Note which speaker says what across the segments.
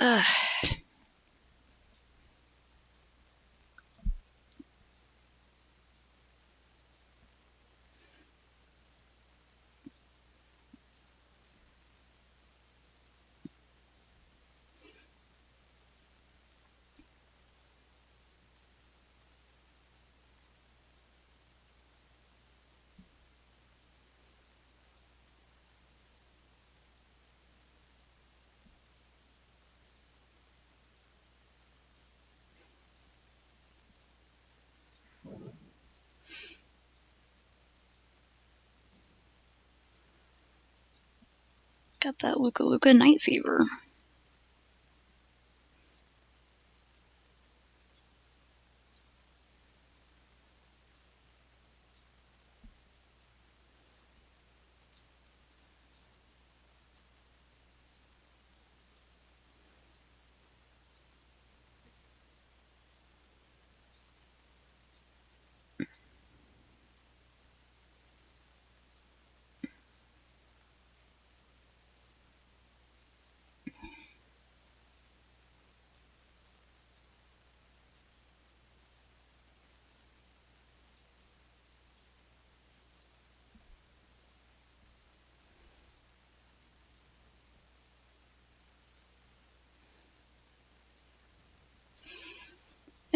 Speaker 1: Ugh. Got that Luca Luca night fever.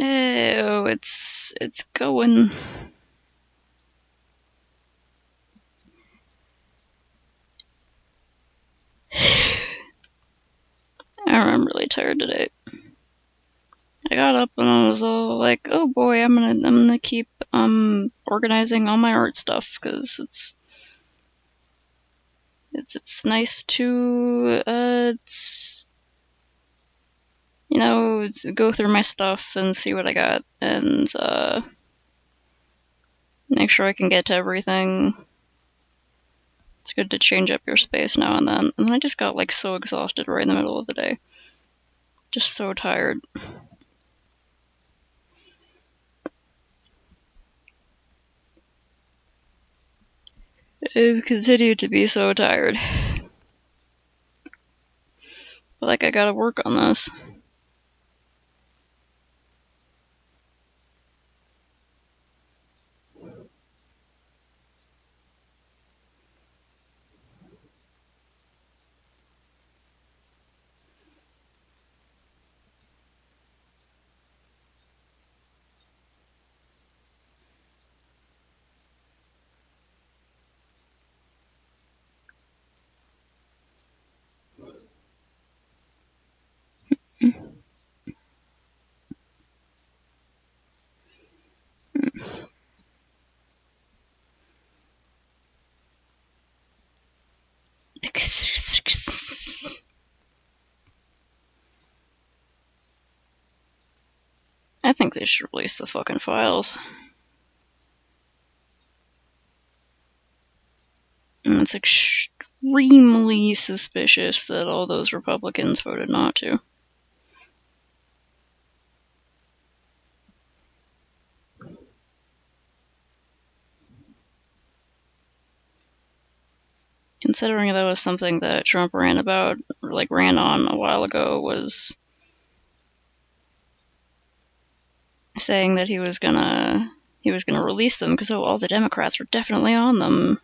Speaker 1: Oh, it's going. I'm really tired today. I got up and I was all like, "Oh boy, I'm gonna keep organizing all my art stuff because it's nice to go through my stuff and see what I got and make sure I can get to everything. It's good to change up your space now and then." And I just got like so exhausted right in the middle of the day. Just so tired. I've continued to be so tired. But like I gotta work on this. I think they should release the fucking files. And it's extremely suspicious that all those Republicans voted not to. Considering that was something that Trump ran on a while ago, was saying that he was gonna release them because all the Democrats were definitely on them.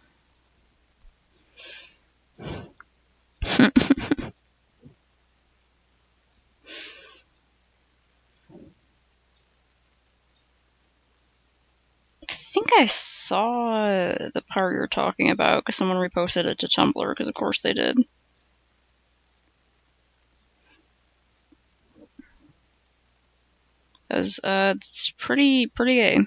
Speaker 1: I think I saw the part you're talking about because someone reposted it to Tumblr, because of course they did. It's pretty gay.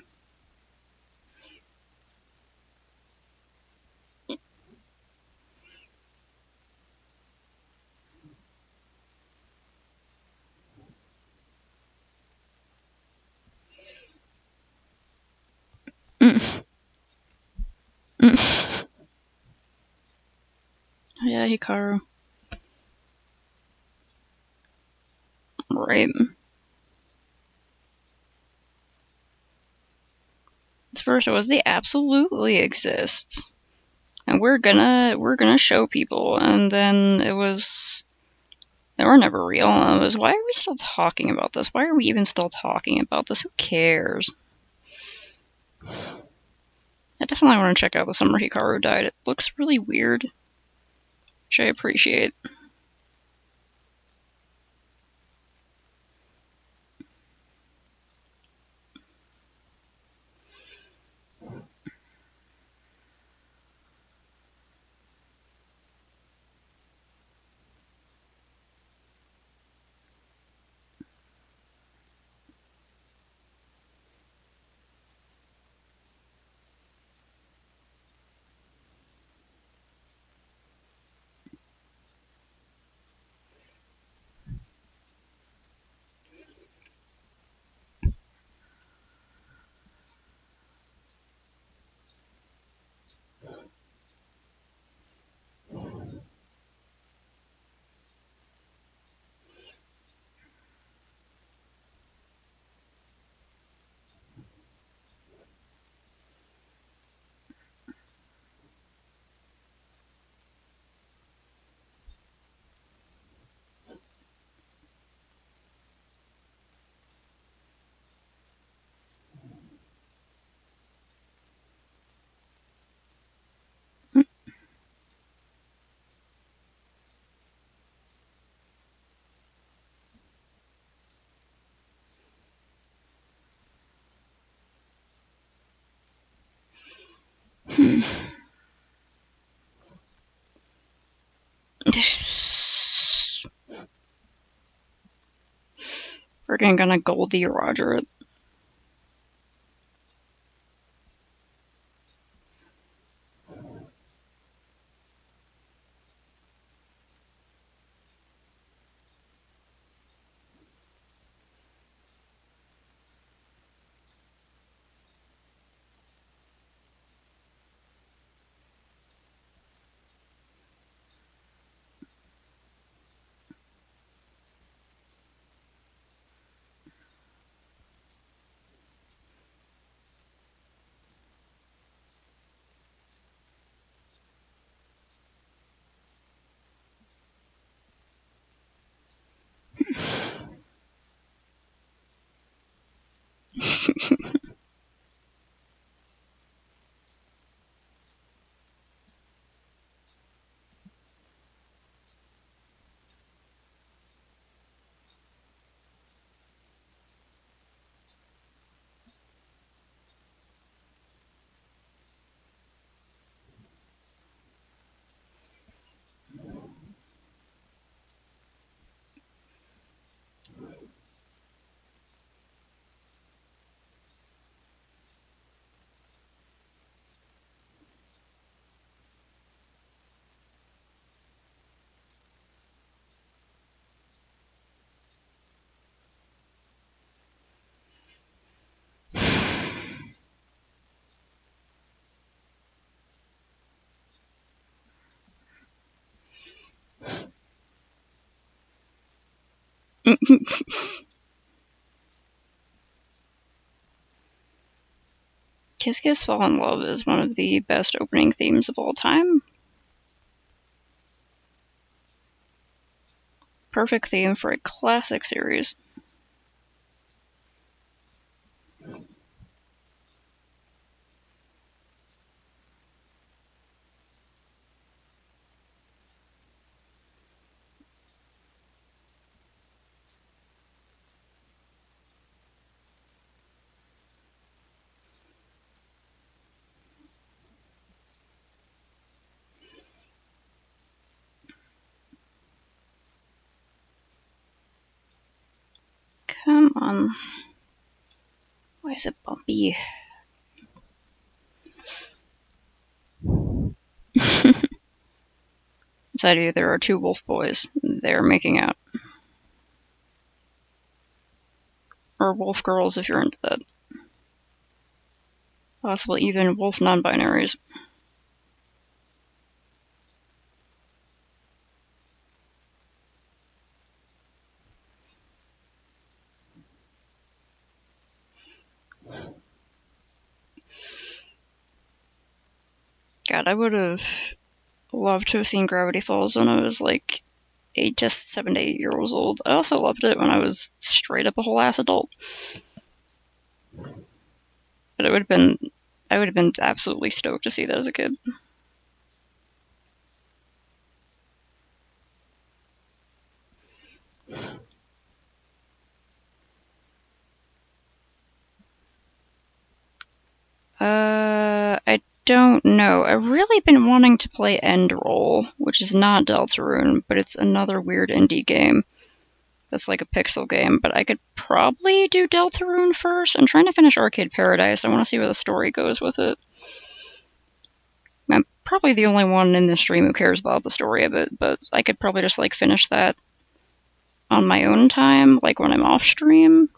Speaker 1: Yeah, Hikaru. Right. First it was they absolutely exist, and we're gonna show people, and then They were never real. And it was, why are we still talking about this? Why are we even still talking about this? Who cares? I definitely want to check out the summer Hikaru died. It looks really weird, which I appreciate. Freaking gonna Goldie Roger it. Kiss Kiss Fall in Love is one of the best opening themes of all time. Perfect theme for a classic series. Come on. Why is it bumpy? Inside of you, there are two wolf boys. They're making out. Or wolf girls if you're into that. Possibly even wolf non-binaries. God, I would have loved to have seen Gravity Falls when I was like just 7 to 8 years old. I also loved it when I was straight up a whole ass adult. But I would have been absolutely stoked to see that as a kid. I don't know. I've really been wanting to play Endroll, which is not Deltarune, but it's another weird indie game that's like a pixel game. But I could probably do Deltarune first. I'm trying to finish Arcade Paradise. I want to see where the story goes with it. I'm probably the only one in this stream who cares about the story of it, but I could probably just like finish that on my own time, like when I'm off stream.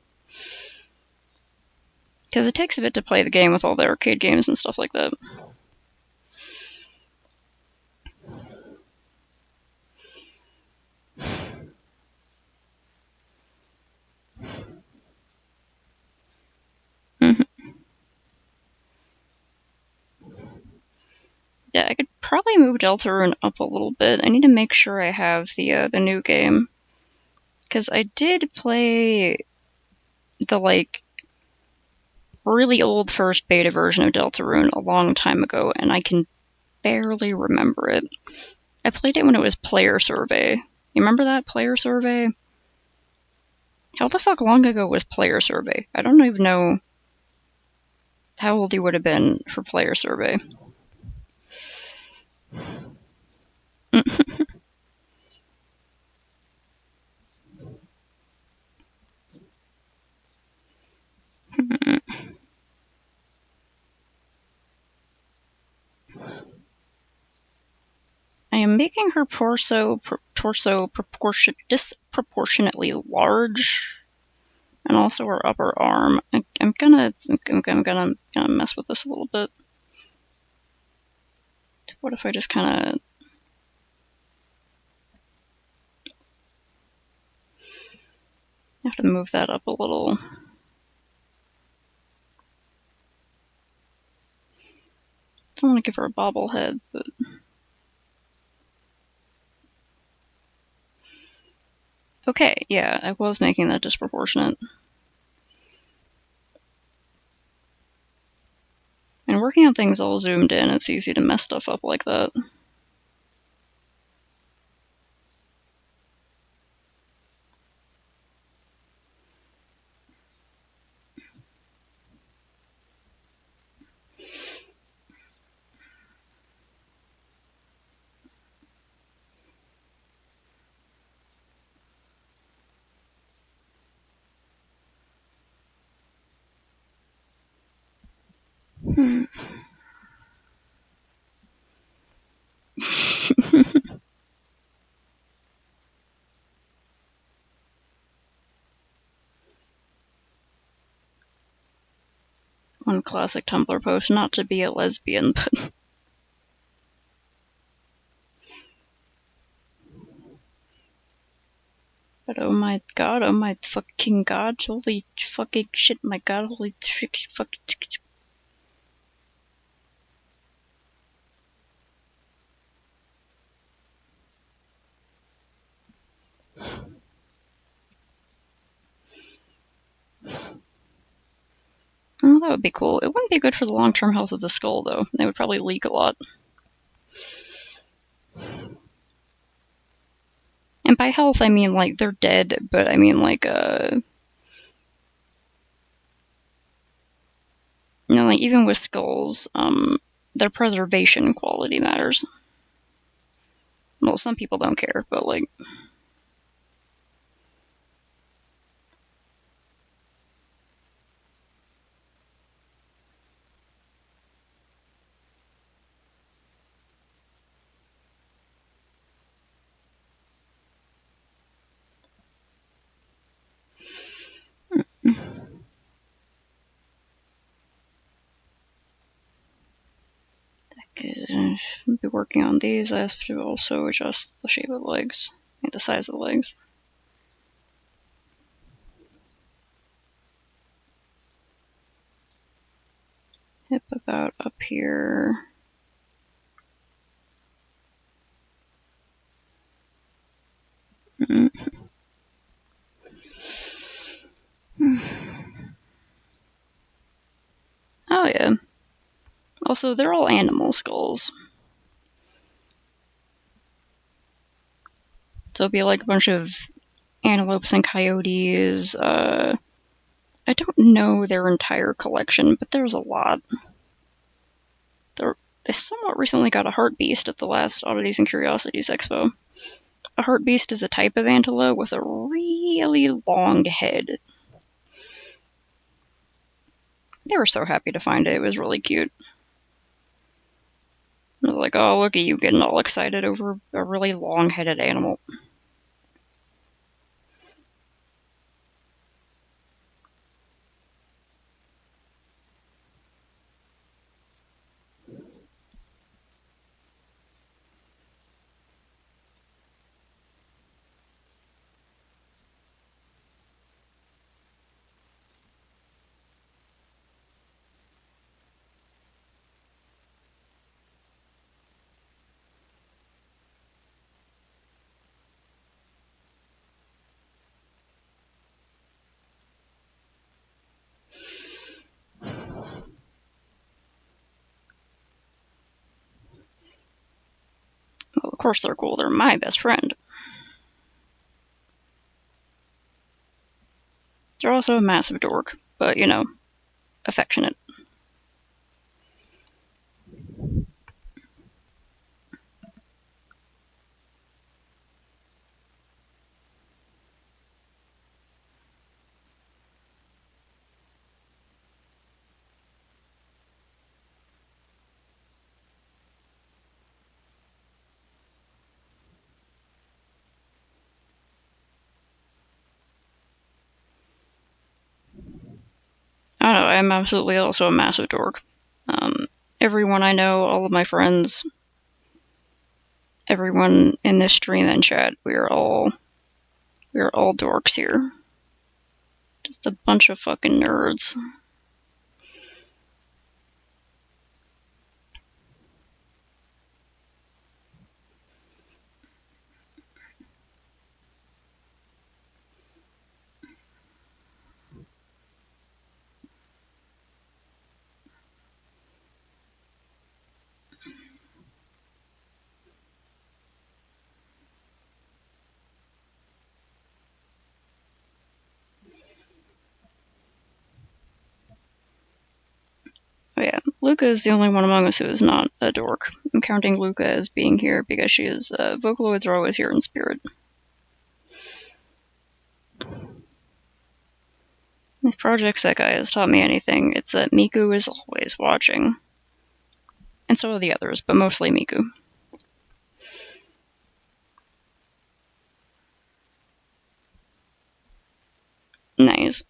Speaker 1: Because it takes a bit to play the game with all the arcade games and stuff like that. Yeah, I could probably move Deltarune up a little bit. I need to make sure I have the new game. Because I did play the, like, really old first beta version of Deltarune a long time ago, and I can barely remember it. I played it when it was Player Survey. You remember that, Player Survey? How the fuck long ago was Player Survey? I don't even know how old you would have been for Player Survey. I am making her torso disproportionately large, and also her upper arm. I'm gonna mess with this a little bit. What if I just kind of... I have to move that up a little. Don't want to give her a bobblehead, but... Okay, yeah, I was making that disproportionate. And working on things all zoomed in, it's easy to mess stuff up like that. One classic Tumblr post, not to be a lesbian, but... But oh my fucking god, holy fucking shit, my god, holy fuck. Oh, that would be cool. It wouldn't be good for the long-term health of the skull, though. They would probably leak a lot. And by health, I mean, like, they're dead, but I mean, like, like, even with skulls, their preservation quality matters. Well, some people don't care, but, like... I'll be working on these. I have to also adjust the shape of the legs, and the size of the legs. Hip about up here. Oh yeah. Also, they're all animal skulls. So it'll be like a bunch of antelopes and coyotes. I don't know their entire collection, but there's a lot. They somewhat recently got a Heartbeast at the last Oddities and Curiosities Expo. A Heartbeast is a type of antelope with a really long head. They were so happy to find it. It was really cute. I was like, oh, look at you getting all excited over a really long-headed animal. Well, of course they're cool. They're my best friend. They're also a massive dork, but, you know, affectionate. I don't know, I'm absolutely also a massive dork. Everyone I know, all of my friends, everyone in this stream and chat, we're all dorks here. Just a bunch of fucking nerds. Oh yeah, Luca is the only one among us who is not a dork. I'm counting Luca as being here because she is, Vocaloids are always here in spirit. If Project Sekai has taught me anything, it's that Miku is always watching. And so are the others, but mostly Miku. Nice.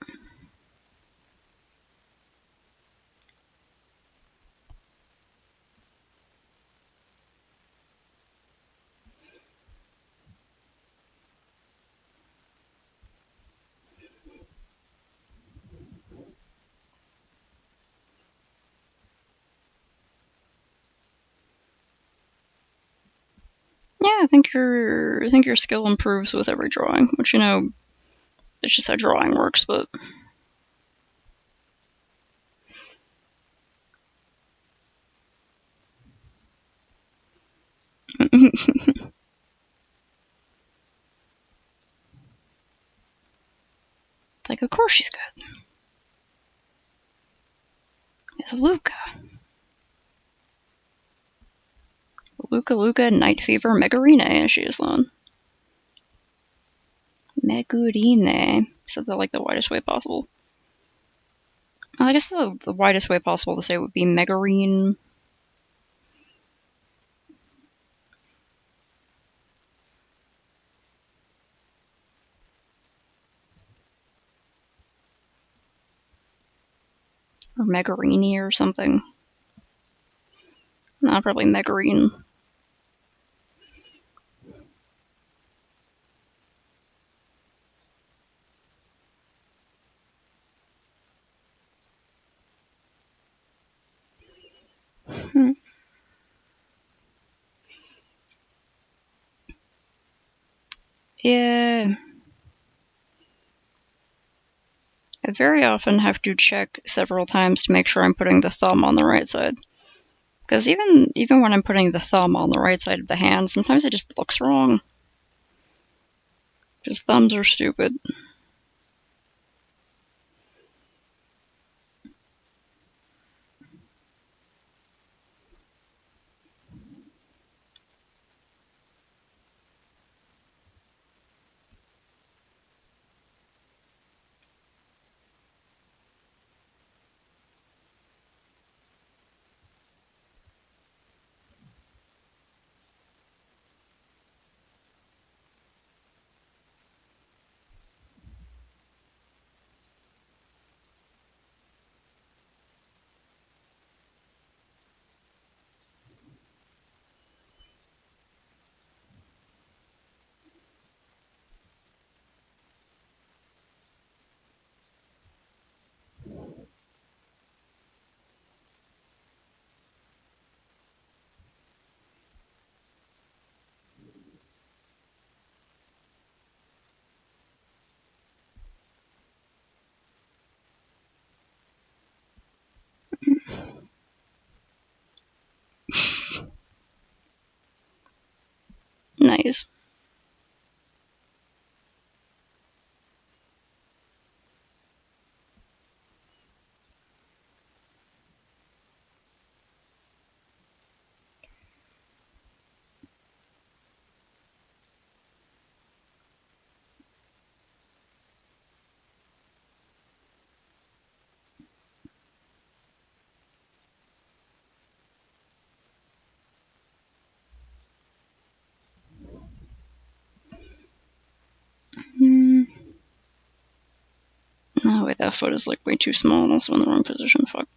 Speaker 1: Yeah, I think your skill improves with every drawing, which, you know, it's just how drawing works, but it's like, of course she's good. It's Luca. Luca, Night Fever, Megarine, she is on. Megurine. So the, like, the widest way possible. I guess the widest way possible to say would be Megarine. Or Megarini or something. No, probably Megarine. Yeah. very often have to check several times to make sure I'm putting the thumb on the right side. Because even when I'm putting the thumb on the right side of the hand, sometimes it just looks wrong. Because thumbs are stupid. Nice. Oh wait, that foot is like way too small and also in the wrong position. Fuck.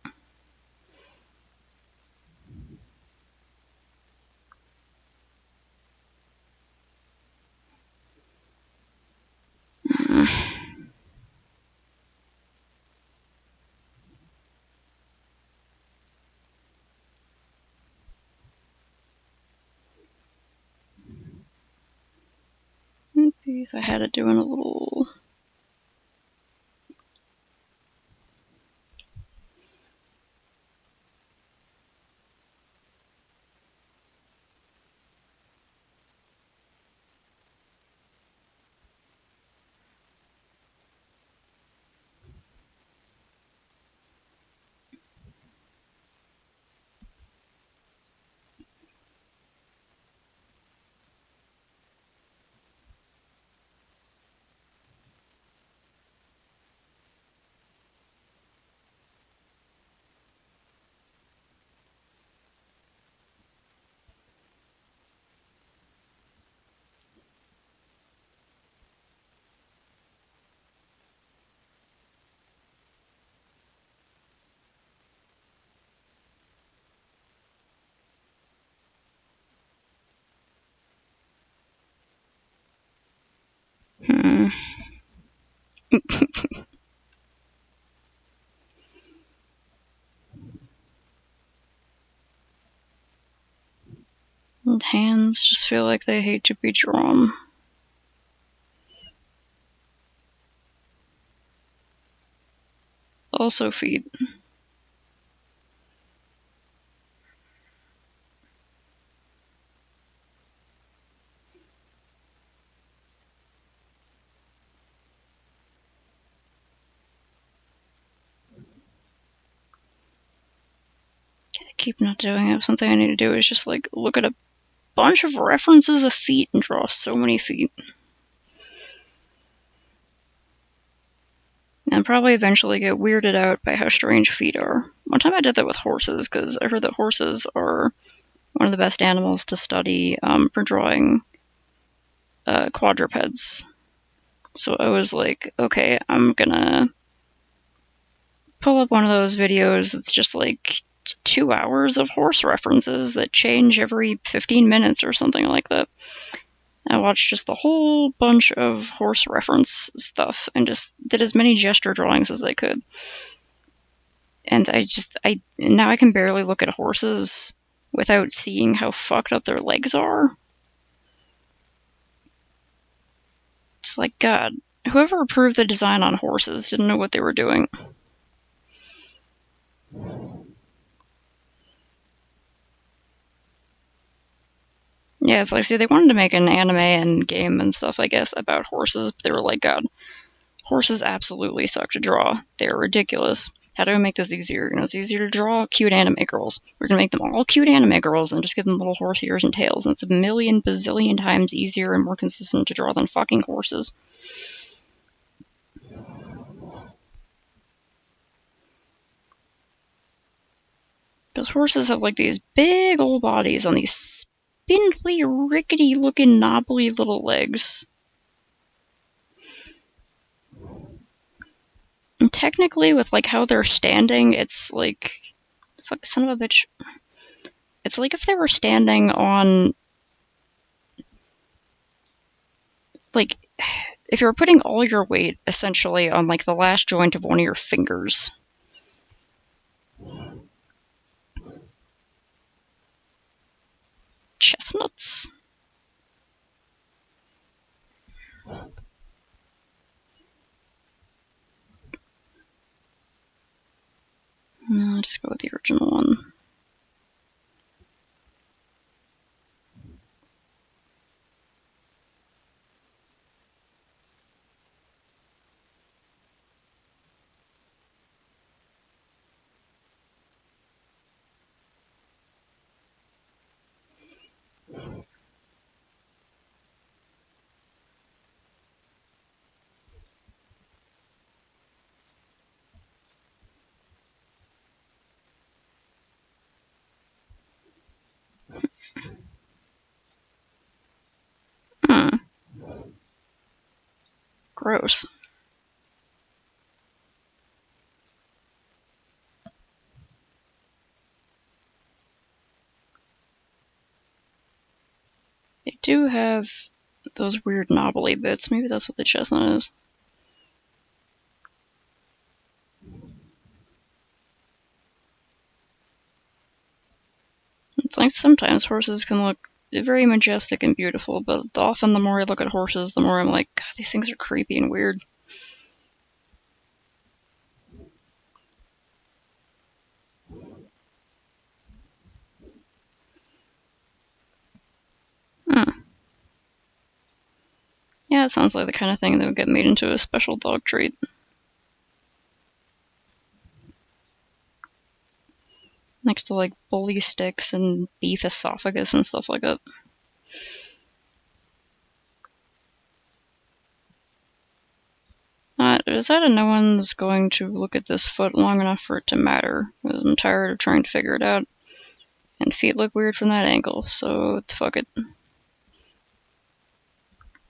Speaker 1: Maybe if I had it doing a little... And hands just feel like they hate to be drawn. Also feet. I keep not doing it. Something I need to do is just like look at a bunch of references of feet and draw so many feet. And probably eventually get weirded out by how strange feet are. One time I did that with horses, because I heard that horses are one of the best animals to study for drawing quadrupeds. So I was like, okay, I'm gonna pull up one of those videos that's just like 2 hours of horse references that change every 15 minutes or something like that. I watched just a whole bunch of horse reference stuff and just did as many gesture drawings as I could. And now I can barely look at horses without seeing how fucked up their legs are. It's like, God, Whoever approved the design on horses didn't know what they were doing. Yeah, it's like, see, they wanted to make an anime and game and stuff, I guess, about horses, but they were like, God, horses absolutely suck to draw. They're ridiculous. How do we make this easier? You know, it's easier to draw cute anime girls. We're gonna make them all cute anime girls and just give them little horse ears and tails, and it's a million bazillion times easier and more consistent to draw than fucking horses. Because horses have like these big old bodies on these spindly, rickety looking, knobbly little legs. And technically, with like how they're standing, it's like, fuck, son of a bitch. It's like if they were standing on, like, if you were putting all your weight essentially on like the last joint of one of your fingers. Chestnuts. No, I'll just go with the original one. Hmm. Gross. They do have those weird knobbly bits. Maybe that's what the chestnut is. It's like sometimes horses can look very majestic and beautiful, but often the more I look at horses, the more I'm like, God, these things are creepy and weird. Hmm. Yeah, it sounds like the kind of thing that would get made into a special dog treat. Next to like bully sticks and beef esophagus and stuff like that. I decided no one's going to look at this foot long enough for it to matter. I'm tired of trying to figure it out. And feet look weird from that angle, so fuck it.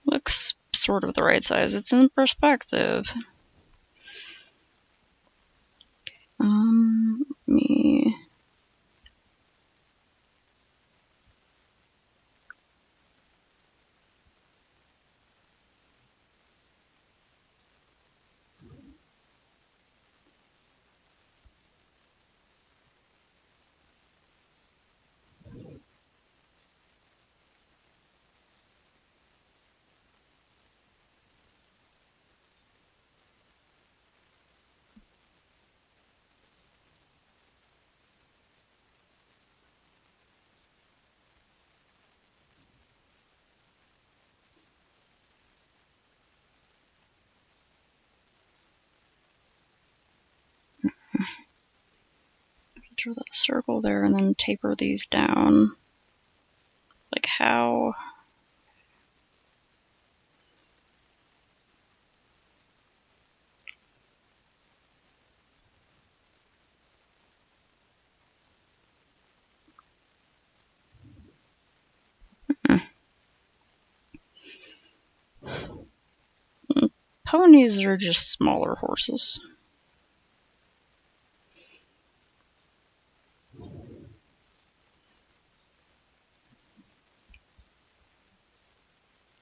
Speaker 1: Looks sort of the right size. It's in perspective. Me. Draw that circle there and then taper these down. Like how? Ponies are just smaller horses.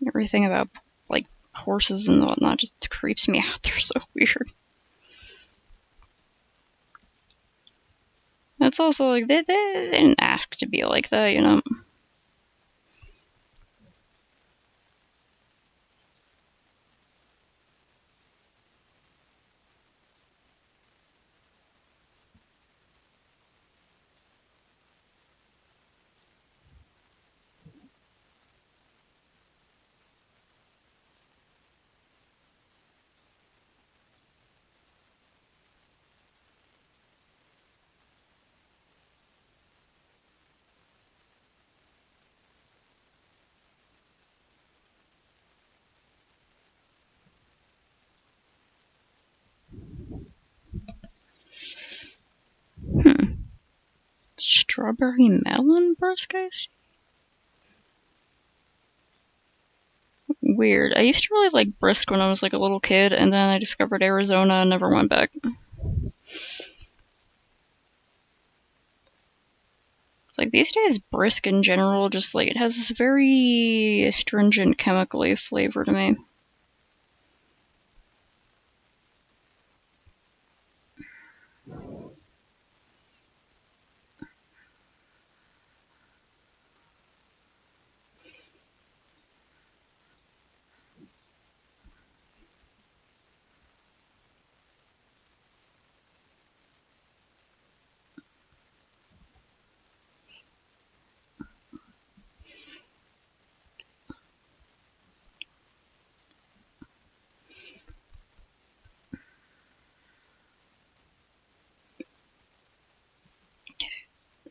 Speaker 1: Everything about like horses and whatnot just creeps me out. They're so weird. It's also like they didn't ask to be like that, you know. Strawberry melon brisk iced tea? Weird. I used to really like brisk when I was like a little kid, and then I discovered Arizona and never went back. It's like these days, brisk in general, just like it has this very astringent chemically flavor to me.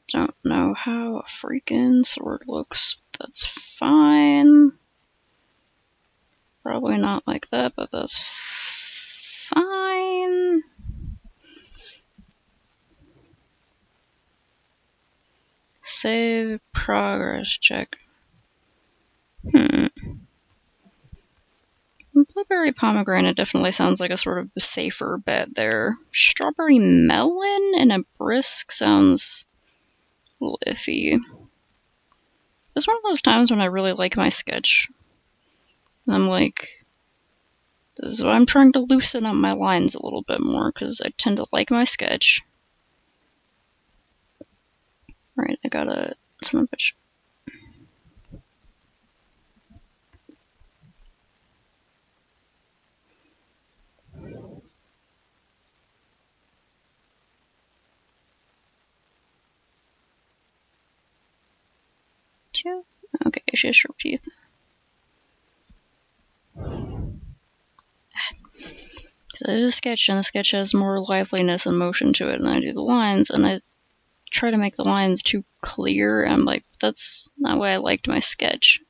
Speaker 1: Don't know how a freaking sword looks. That's fine. Probably not like that, but that's fine. Save progress check. Blueberry pomegranate definitely sounds like a sort of safer bet there. Strawberry melon and a brisk sounds a little iffy. It's one of those times when I really like my sketch. I'm like, this is what I'm trying to loosen up my lines a little bit more because I tend to like my sketch. Right, I got a son of a bitch. Okay, she has sharp teeth. Because I do a sketch, and the sketch has more liveliness and motion to it, and I do the lines, and I try to make the lines too clear, and I'm like, that's not why I liked my sketch.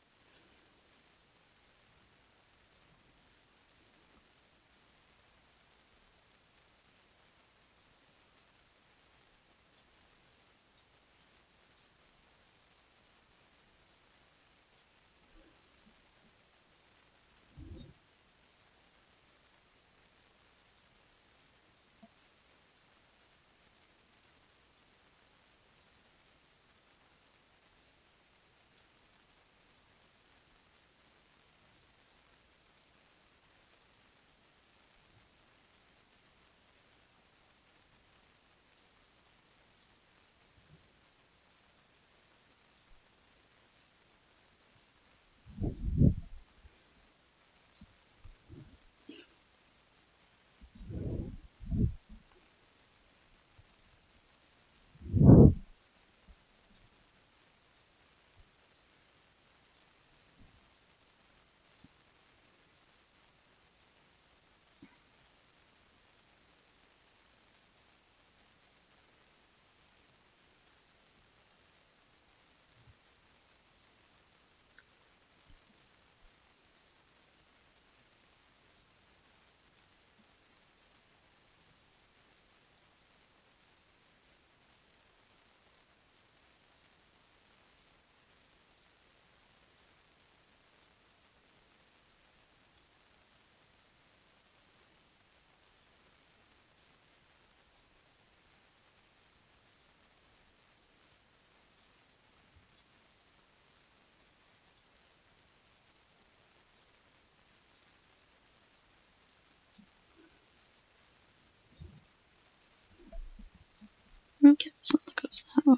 Speaker 1: Okay, so it goes that way.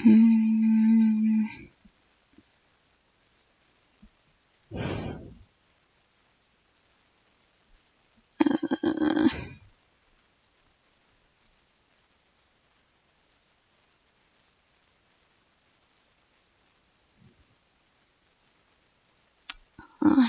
Speaker 1: Hmm. Uh, uh,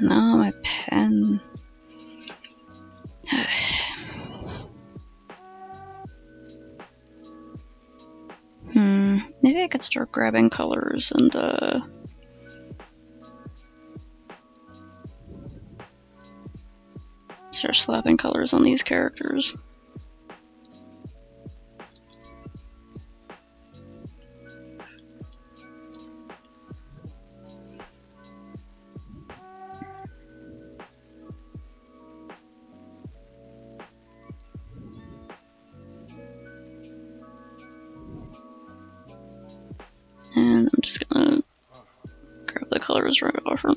Speaker 1: no, my pen. Maybe I could start grabbing colors and start slapping colors on these characters. And I'm just gonna grab the colors right off from.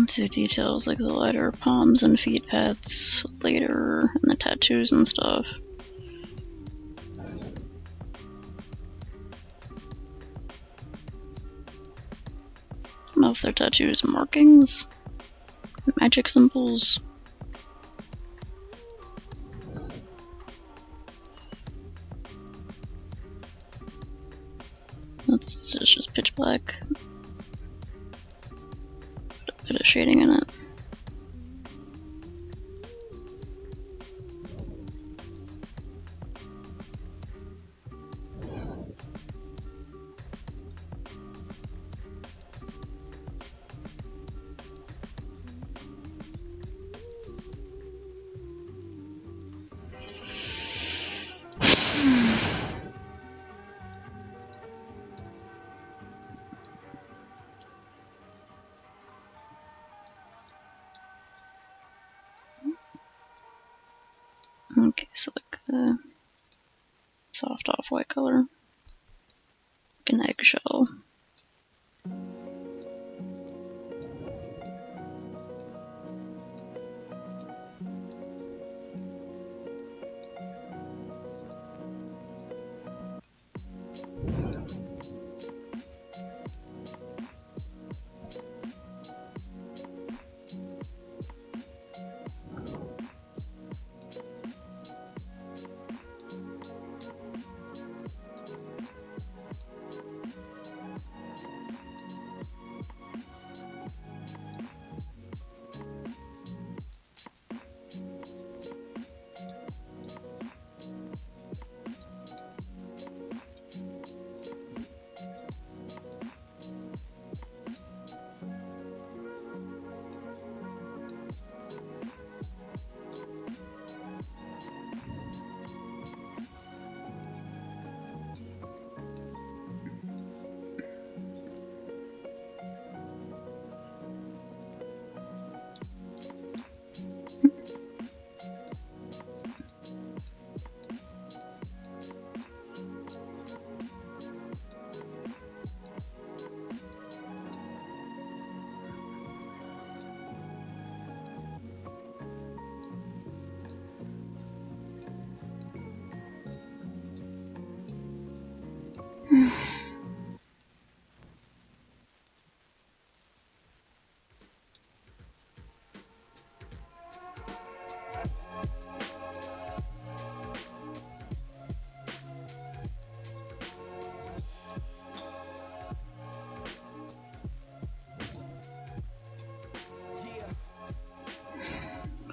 Speaker 1: To details like the lighter palms and feet pads later, and the tattoos and stuff. I don't know if they're tattoos, markings, magic symbols. It's just pitch black. A bit of shading in it. Okay, so like a soft off-white color, like an eggshell.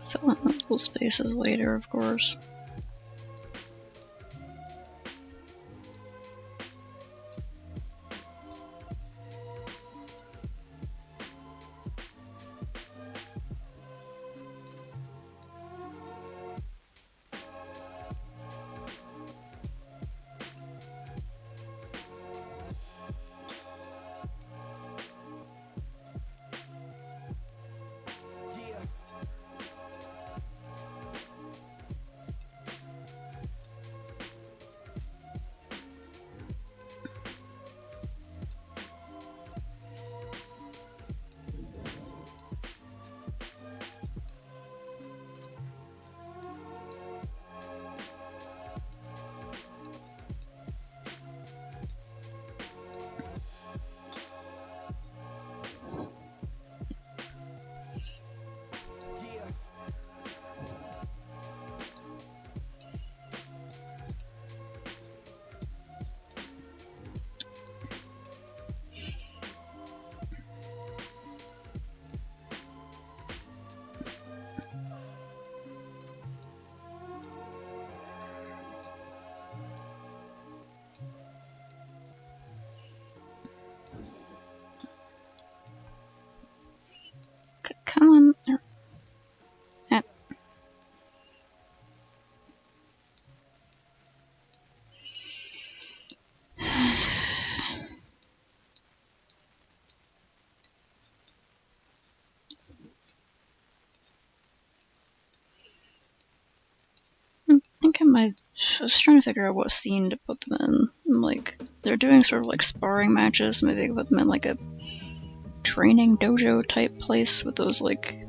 Speaker 1: Fill in the little spaces later, of course. Come on. Eh. I think I was trying to figure out what scene to put them in. Like, they're doing sort of like sparring matches. Maybe I could put them in like a training dojo type place with those like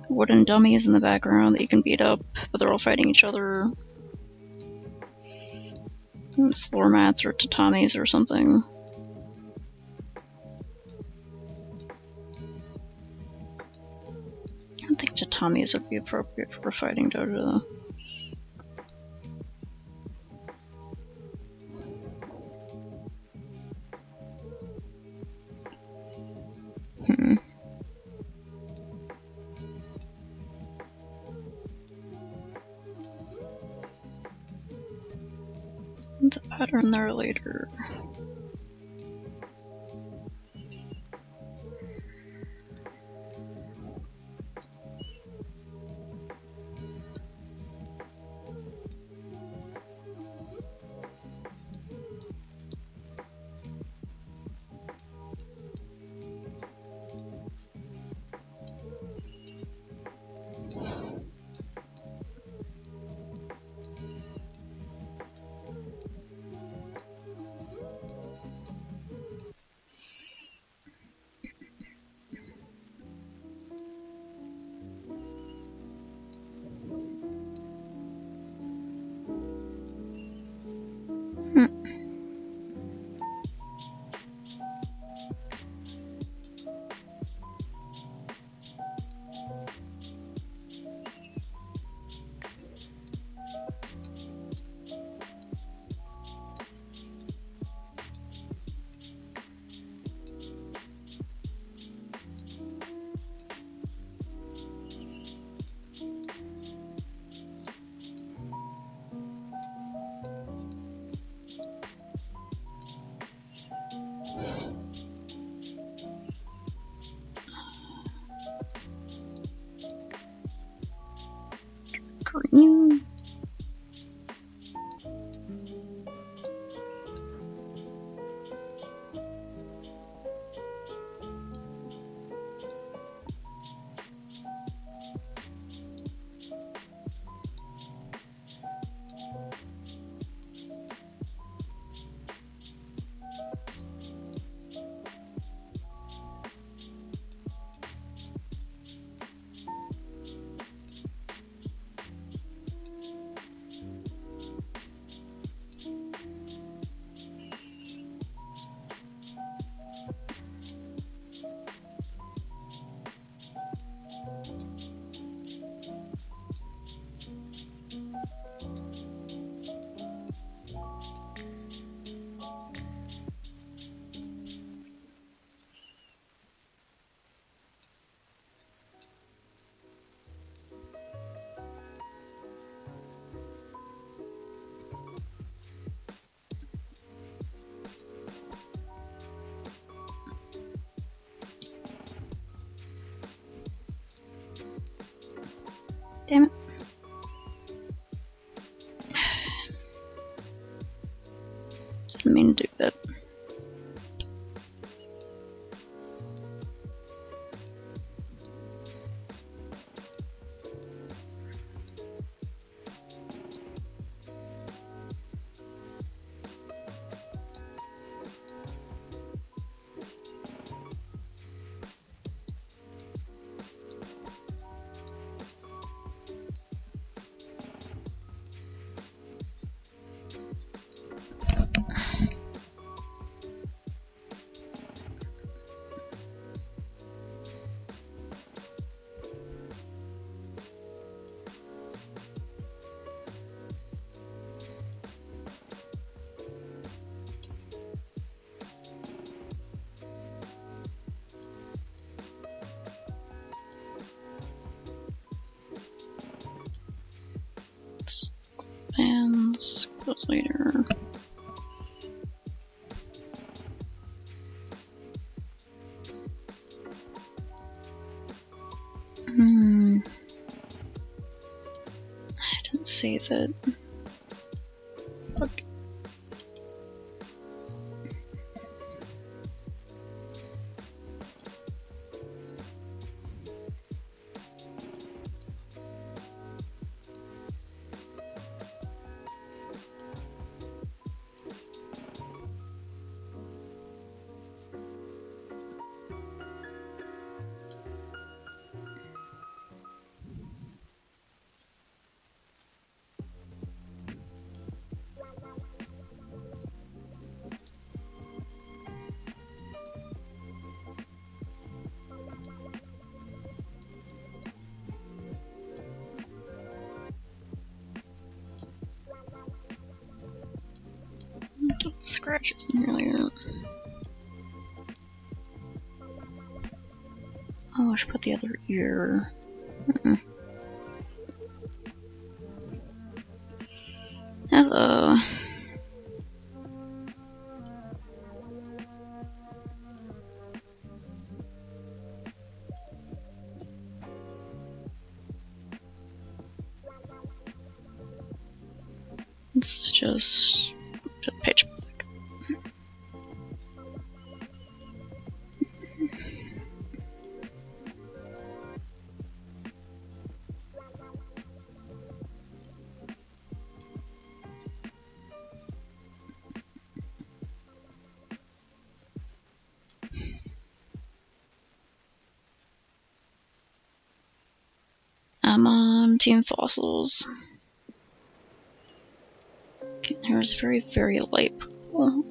Speaker 1: wooden dummies in the background that you can beat up, but they're all fighting each other. Floor mats or tatamis or something. I don't think tatamis would be appropriate for a fighting dojo though. The pattern there later. Damn it. Didn't mean to do that. Fans, close later. I didn't save it. Fuck. Scratches in earlier. Oh, I should put the other ear. Hello. It's just pitch black. I'm on Team Fossils. Okay, here's very, very light purple.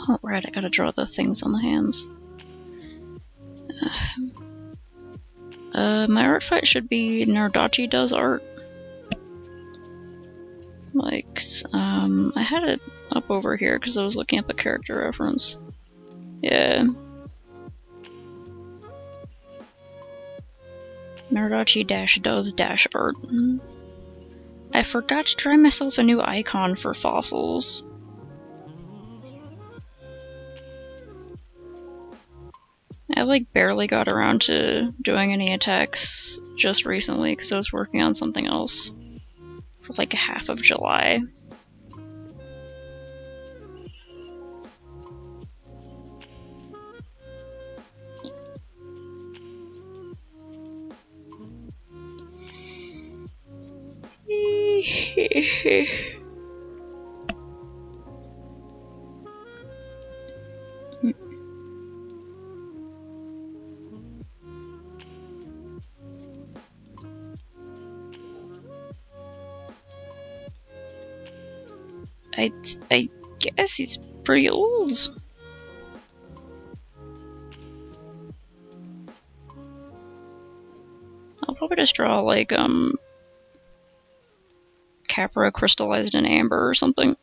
Speaker 1: Oh, right, I gotta draw the things on the hands. My art fight should be Nardachi does art. Like, I had it up over here because I was looking up a character reference. Yeah. Nardachi-does-art. I forgot to try myself a new icon for Fossils. I like barely got around to doing any attacks just recently because I was working on something else for like half of July. I guess he's pretty old. I'll probably just draw like Capra crystallized in amber or something.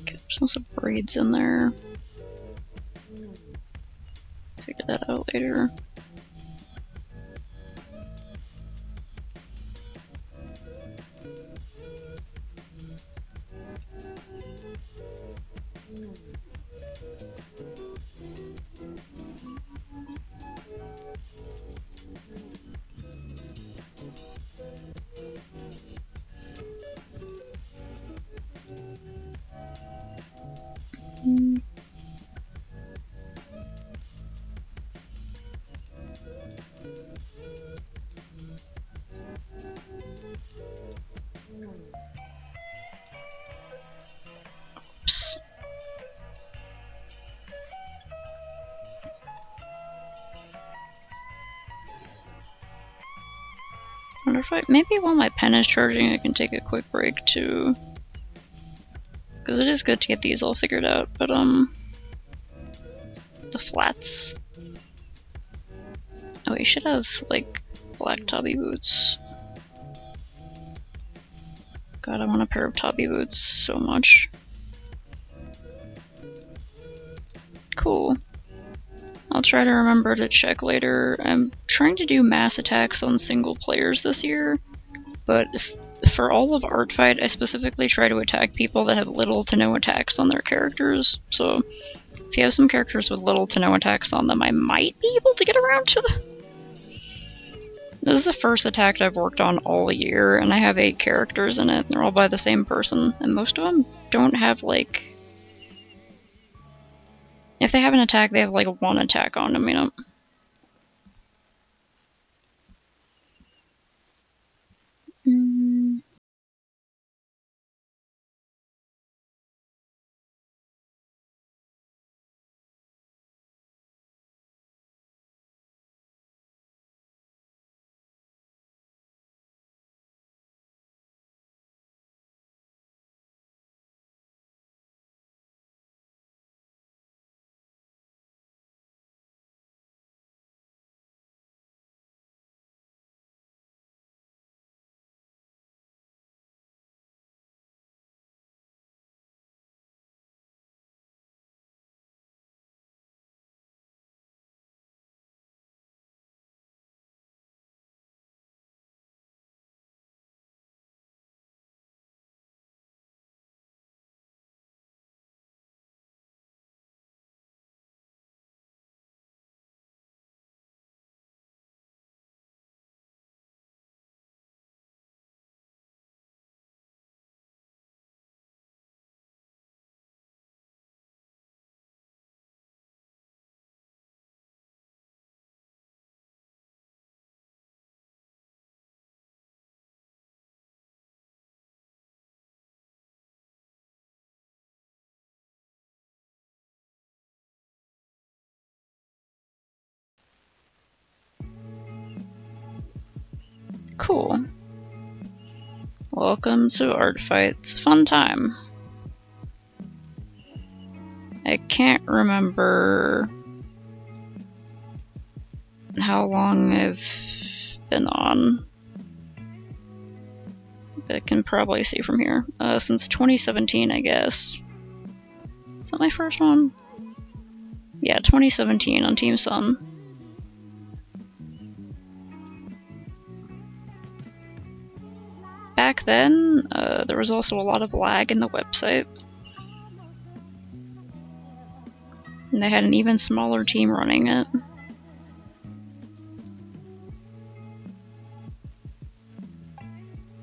Speaker 1: Okay, there's some braids in there. Figure that out later. Oops. I wonder if maybe while my pen is charging I can take a quick break too. Because it is good to get these all figured out, but the flats. Oh, you should have like black Tabi boots. God, I want a pair of Tabi boots so much. Cool. I'll try to remember to check later. I'm trying to do mass attacks on single players this year, but for all of Artfight, I specifically try to attack people that have little to no attacks on their characters. So if you have some characters with little to no attacks on them, I might be able to get around to them. This is the first attack I've worked on all year, and I have 8 characters in it. They're all by the same person, and most of them don't have, like... If they have an attack, they have, like, 1 attack on them, you know? Cool. Welcome to Artfight. It's a fun time. I can't remember how long I've been on, but I can probably see from here. Since 2017, I guess. Is that my first one? Yeah, 2017 on Team Sun. Back then, there was also a lot of lag in the website. And they had an even smaller team running it.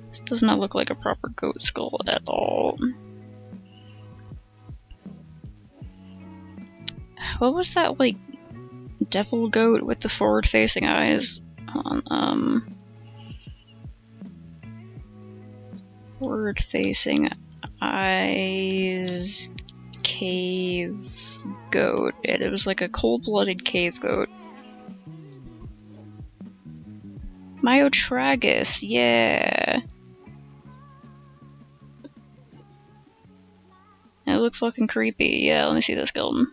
Speaker 1: This does not look like a proper goat skull at all. what was that, like, devil goat with the forward-facing eyes? Forward-facing eyes cave goat. It was like a cold-blooded cave goat. Myotragus, yeah. It looked fucking creepy. Yeah, let me see this skeleton.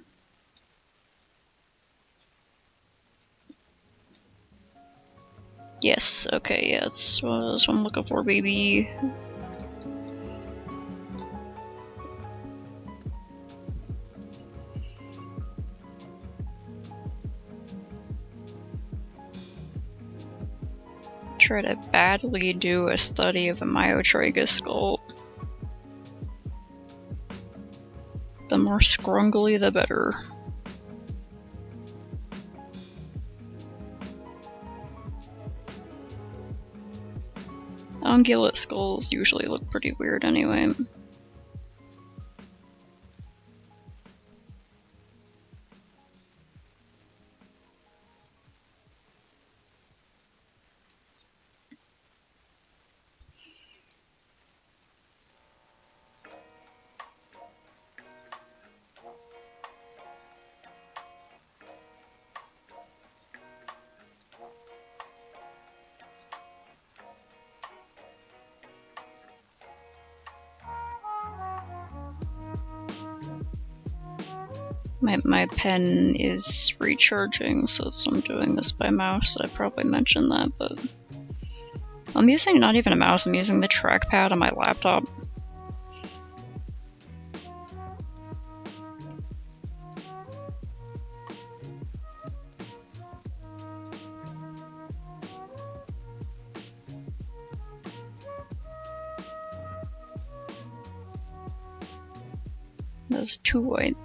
Speaker 1: Yes, okay, yeah, that's what I'm looking for, baby. Try to badly do a study of a Myotragus skull. The more scrungly, the better. Ungulate skulls usually look pretty weird anyway. My pen is recharging, so I'm doing this by mouse. I probably mentioned that, but I'm using not even a mouse, I'm using the trackpad on my laptop. That's too white.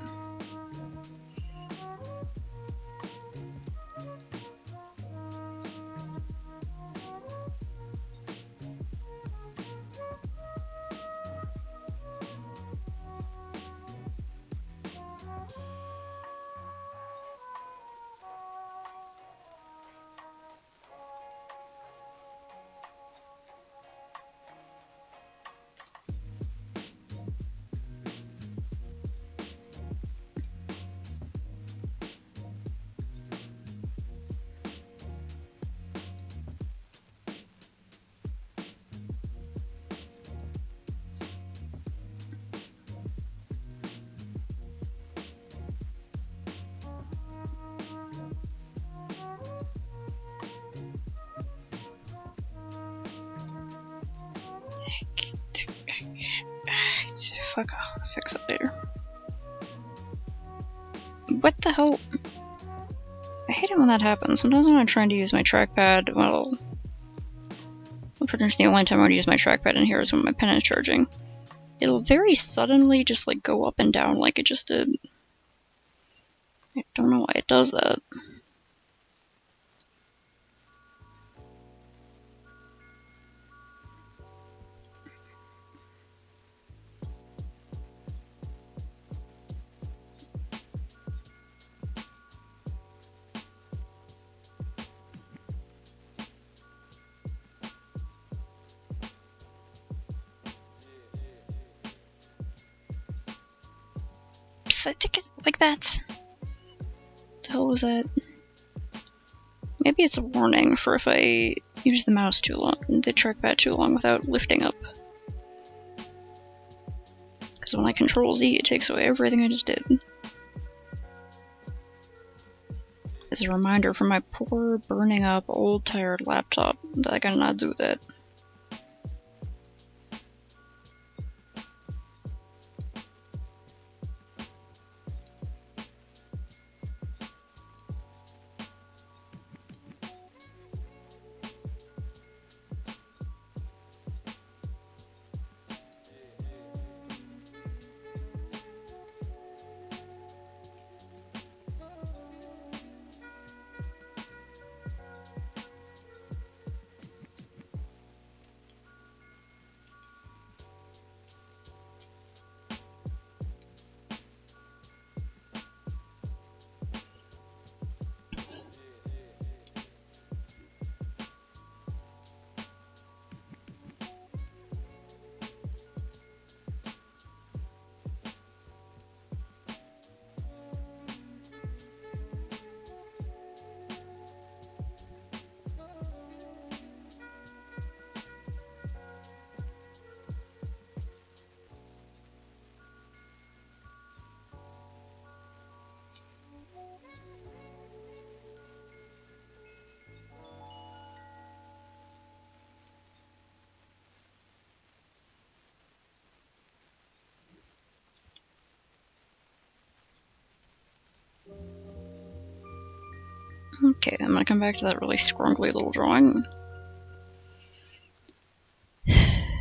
Speaker 1: Fuck off, I'll fix it later. What the hell? I hate it when that happens. Sometimes when I'm trying to use my trackpad, well, pretty much the only time I would use my trackpad in here is when my pen is charging. It'll very suddenly just like go up and down like it just did. I don't know why it does that. Like that. What the hell was that? Maybe it's a warning for if I use the mouse too long, the trackpad too long without lifting up. Because when I control Z, it takes away everything I just did. As a reminder for my poor, burning up, old, tired laptop that I cannot do that. Okay, I'm gonna come back to that really scrunkly little drawing.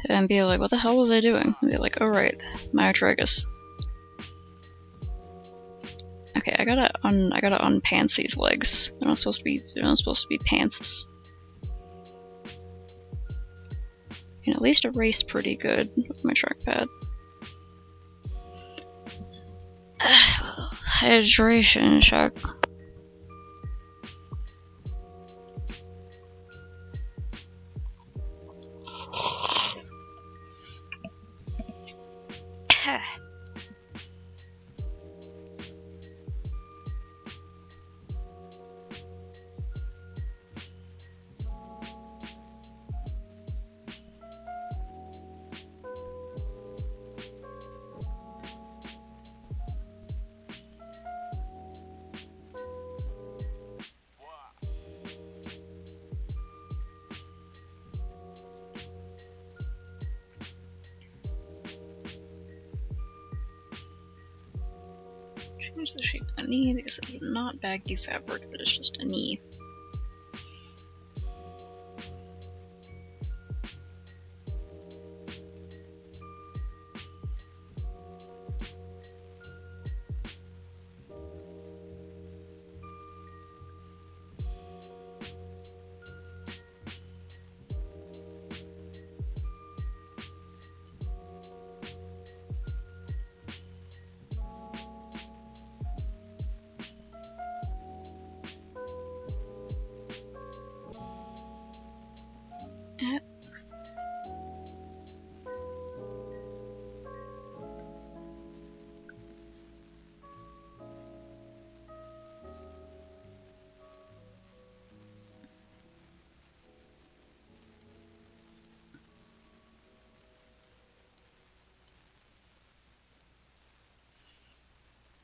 Speaker 1: And be like, what the hell was I doing? And be like, oh right, Myotragus. Okay, I gotta unpants these legs. They're not supposed to be pants. You can at least erase pretty good with my trackpad. Hydration check. Change the shape of the knee because it is not baggy fabric, but it's just a knee.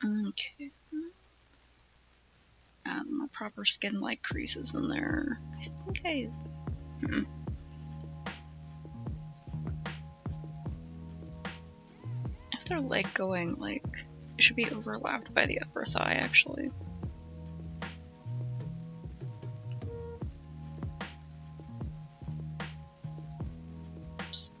Speaker 1: Okay. Add more proper skin-like creases in there. I think I... If they're like going like... It should be overlapped by the upper thigh, actually. Oops.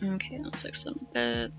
Speaker 1: Okay, I'll fix them a bit.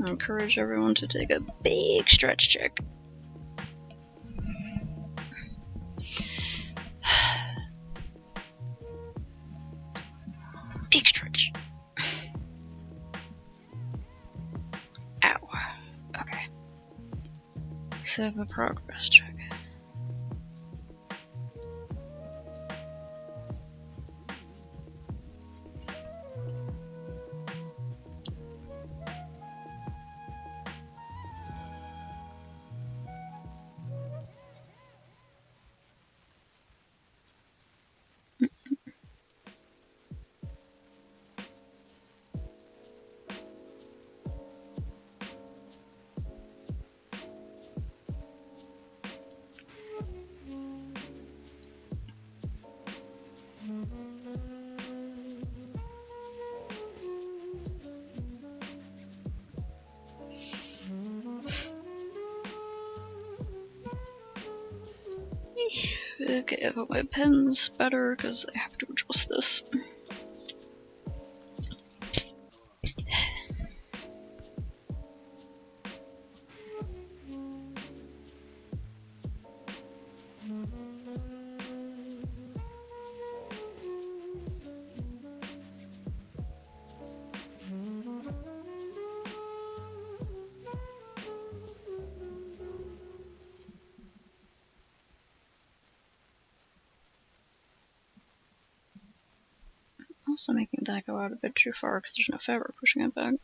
Speaker 1: I encourage everyone to take a big stretch check. Big stretch. Ow. Okay. Save a progress check. Okay, I hope my pen's better because I have to adjust this. also making that go out a bit too far because there's no fabric pushing it back.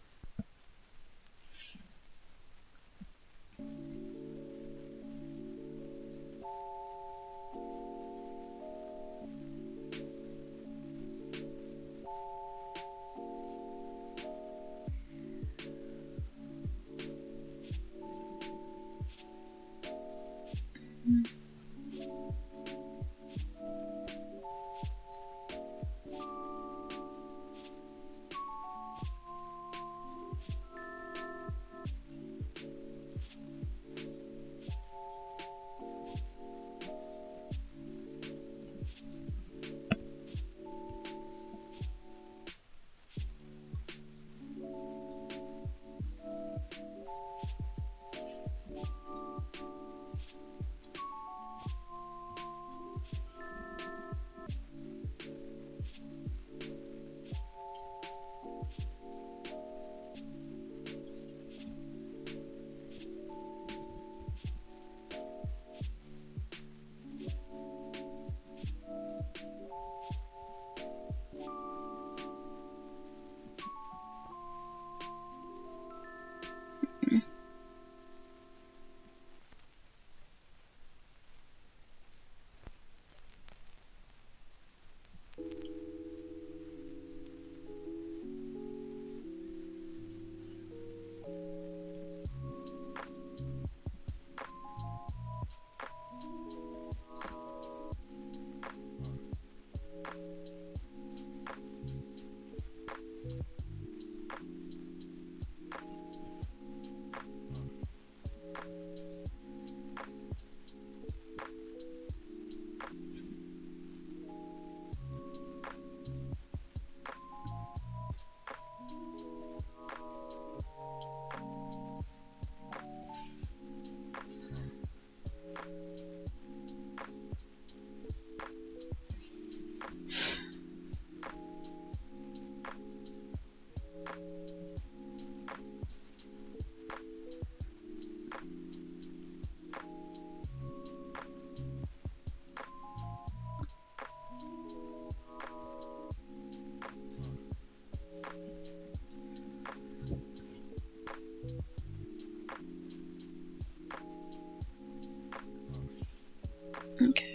Speaker 1: Okay.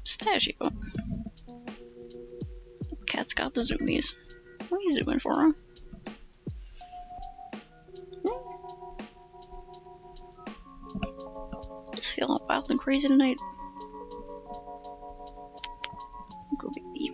Speaker 1: Pistachio. Cat's got the zoomies. What are you zooming for, huh? Just feeling wild and crazy tonight. Go baby.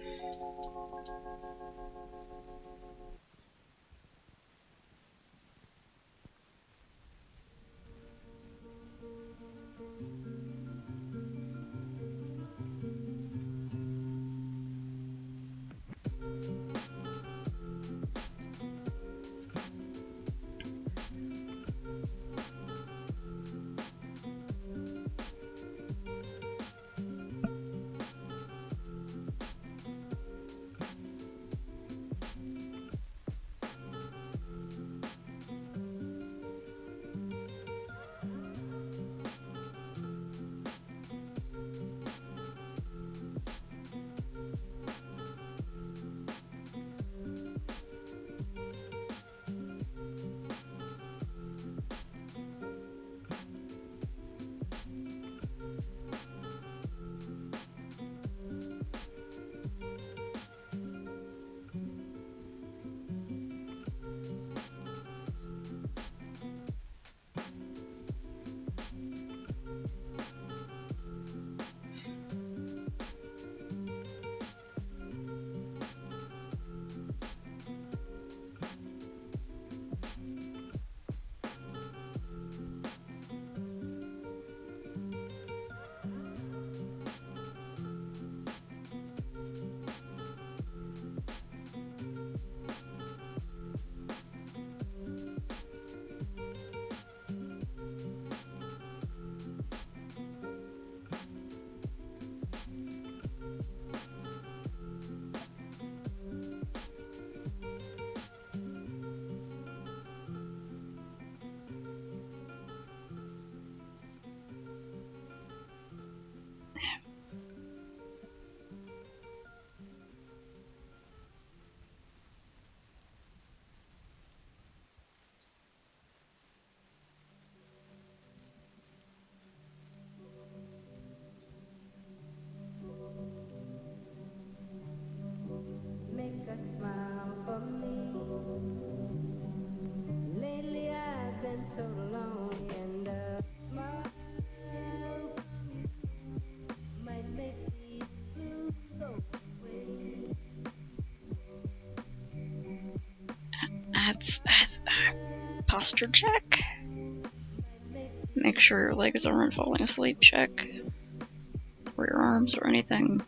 Speaker 1: That's posture check. Make sure your legs aren't falling asleep check. Or your arms or anything.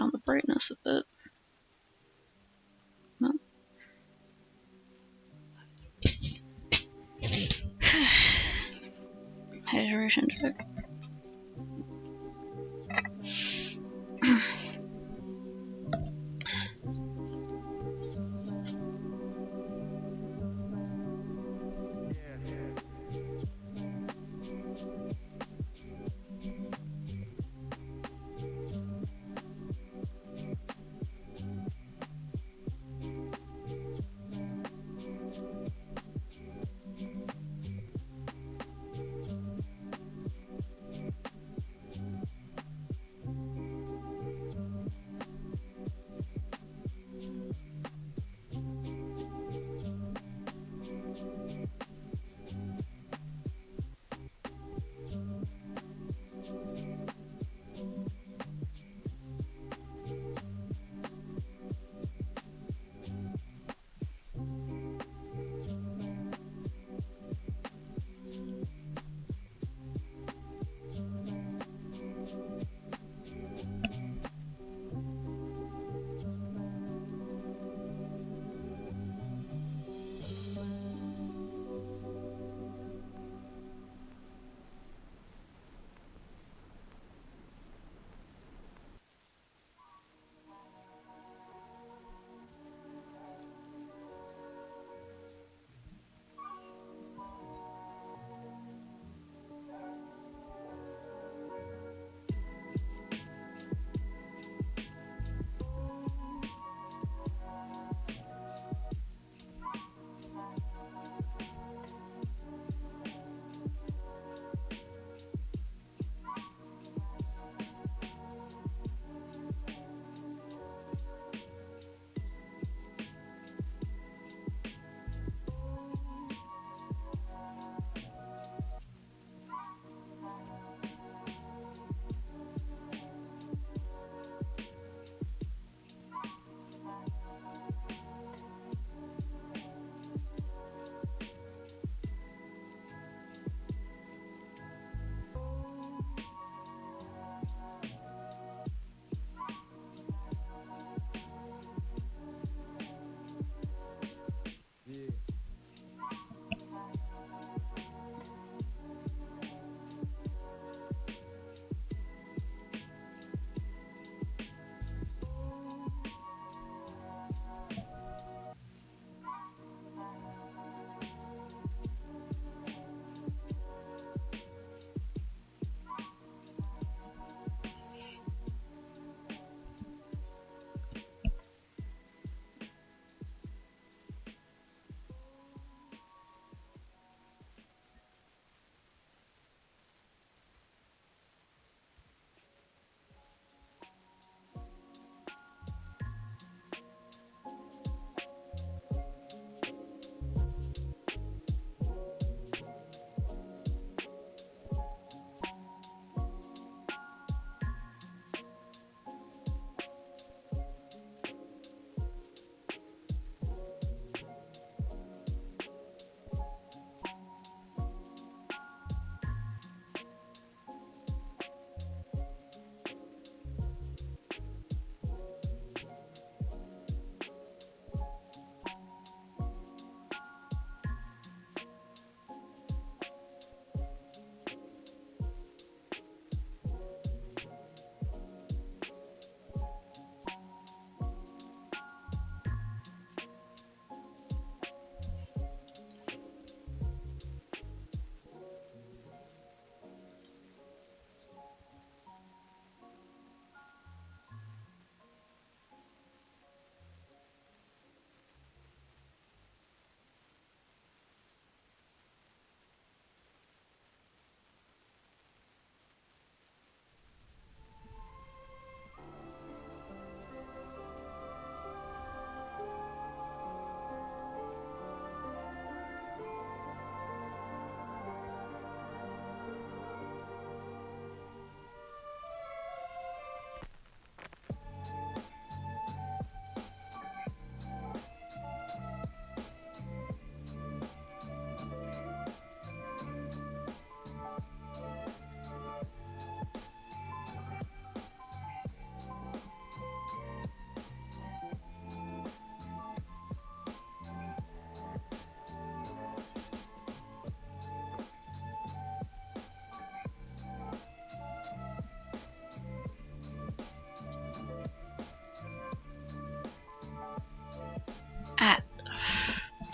Speaker 1: down the brightness a bit. No. Hydration check.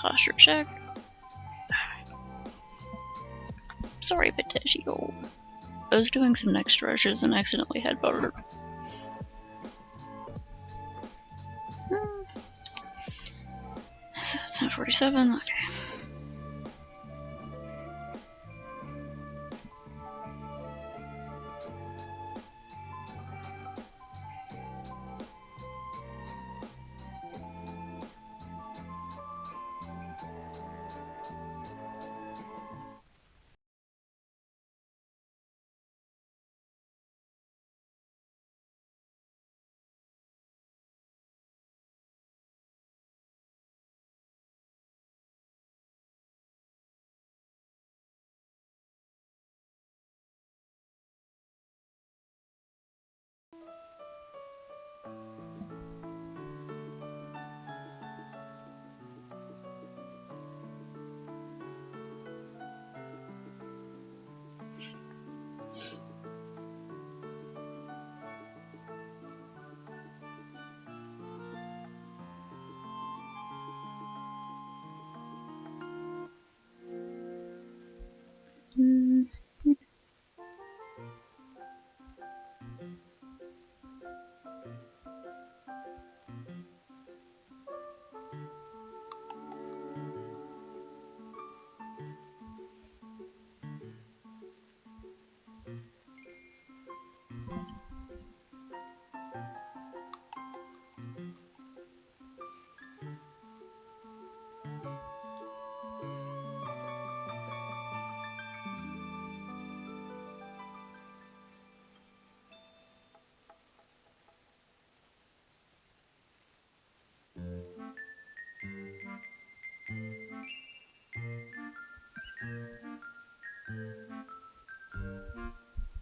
Speaker 1: posture check. Sorry, Pistachio. I was doing some neck stretches and accidentally headbutted her. So that's 10:47, okay.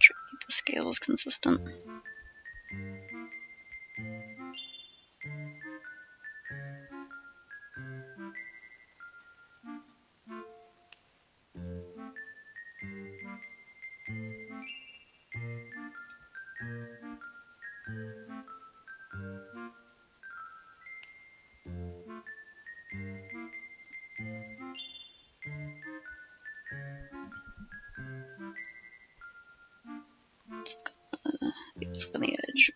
Speaker 1: Try to keep the scales consistent. It's on the edge.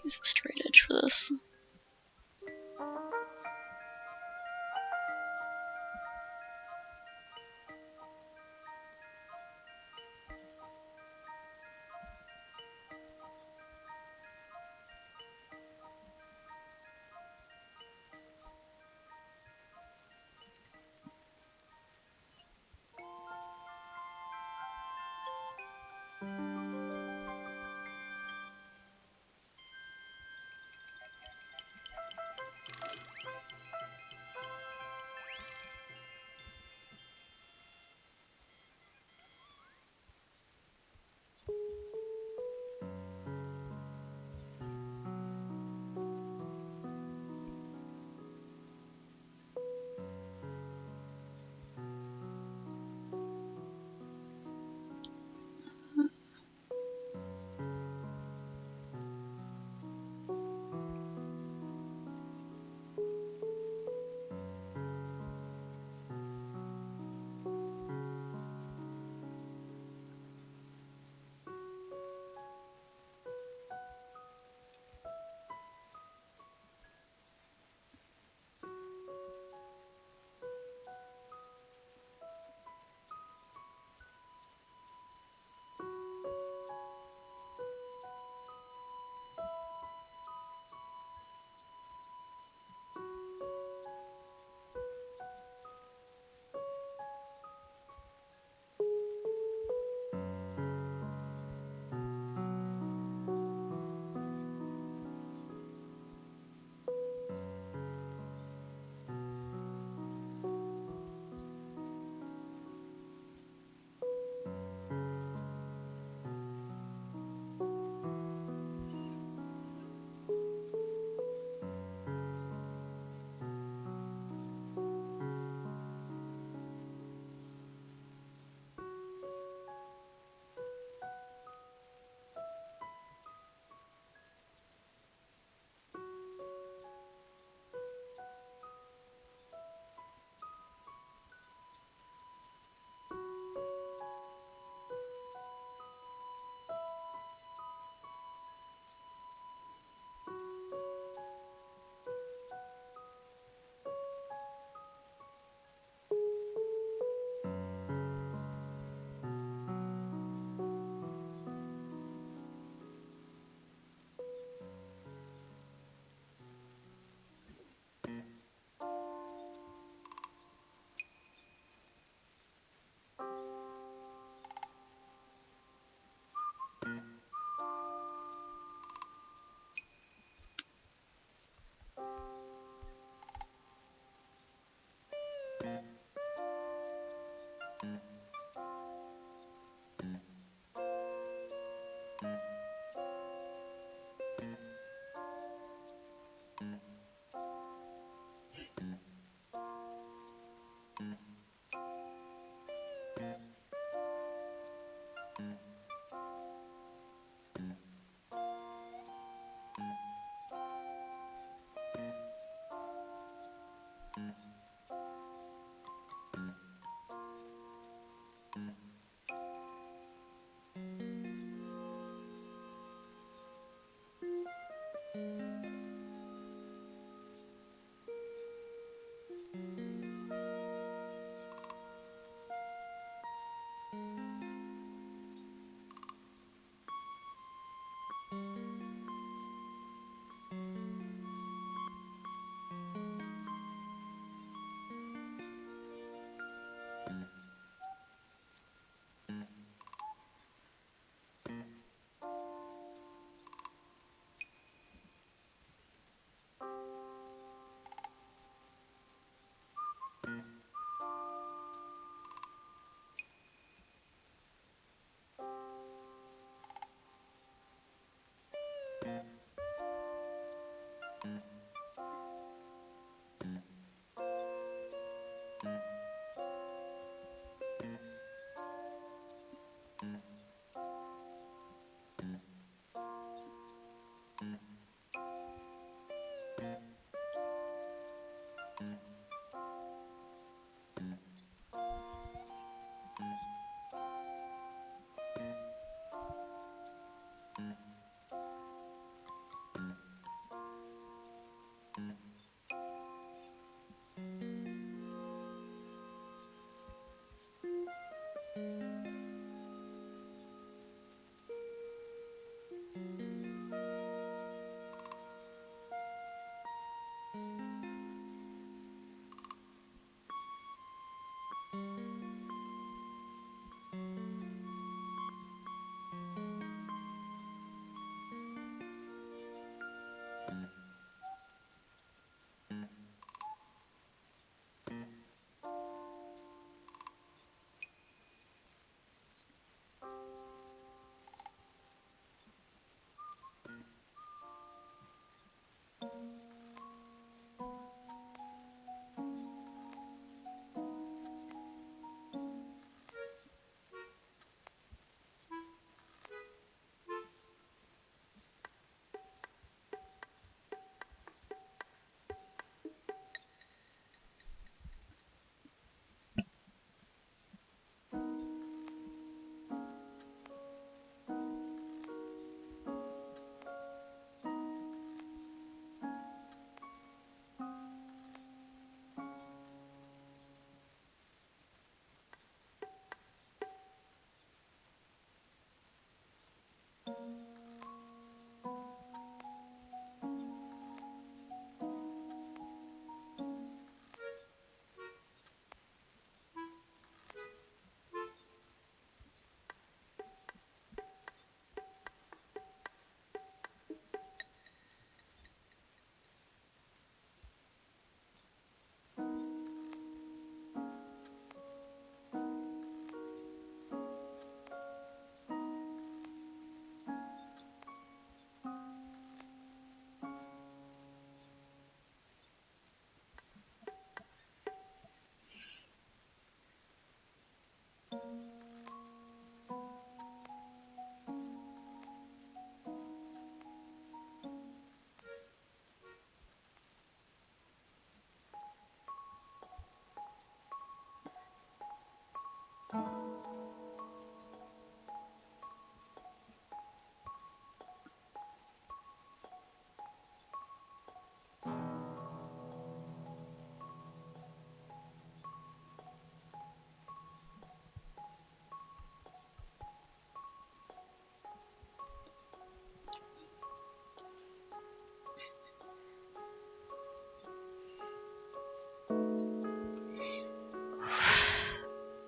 Speaker 1: use the straight edge for this.